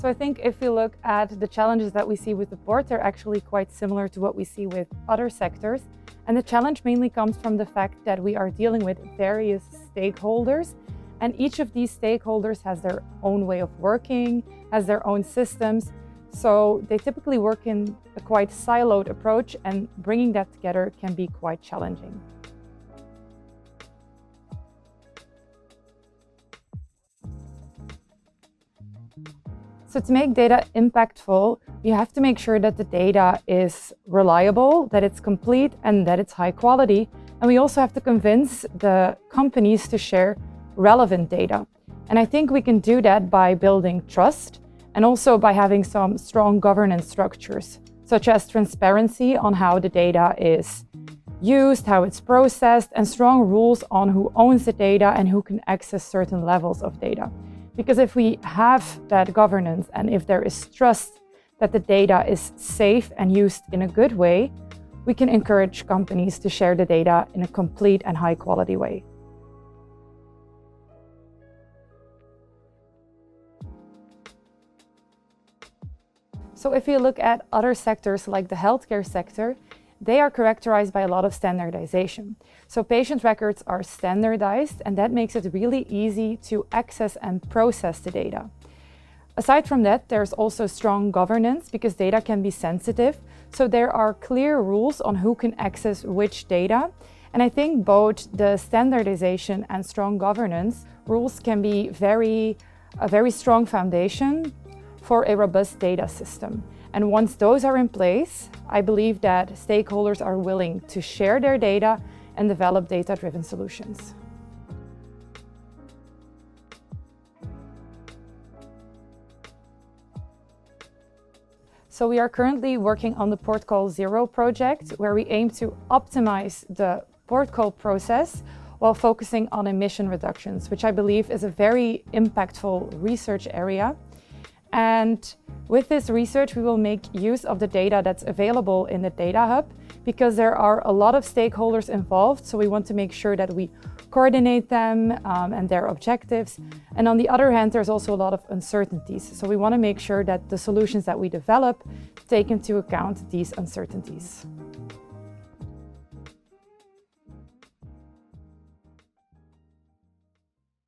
So I think if we look at the challenges that we see with the port, they're actually quite similar to what we see with other sectors. And the challenge mainly comes from the fact that we are dealing with various stakeholders, and each of these stakeholders has their own way of working, has their own systems. So they typically work in a quite siloed approach, and bringing that together can be quite challenging. So to make data impactful, you have to make sure that the data is reliable, that it's complete, and that it's high quality. And we also have to convince the companies to share relevant data. And I think we can do that by building trust and also by having some strong governance structures, such as transparency on how the data is used, how it's processed, and strong rules on who owns the data and who can access certain levels of data. Because if we have that governance and if there is trust that the data is safe and used in a good way, we can encourage companies to share the data in a complete and high quality way. So if you look at other sectors like the healthcare sector, they are characterized by a lot of standardization. So patient records are standardized, and that makes it really easy to access and process the data. Aside from that, there's also strong governance because data can be sensitive. So there are clear rules on who can access which data. And I think both the standardization and strong governance rules can be a very strong foundation for a robust data system. And once those are in place, I believe that stakeholders are willing to share their data and develop data-driven solutions. So we are currently working on the Port Call Zero project, where we aim to optimize the port call process while focusing on emission reductions, which I believe is a very impactful research area. And with this research, we will make use of the data that's available in the Data Hub, because there are a lot of stakeholders involved. So we want to make sure that we coordinate them and their objectives. And on the other hand, there's also a lot of uncertainties. So we want to make sure that the solutions that we develop take into account these uncertainties.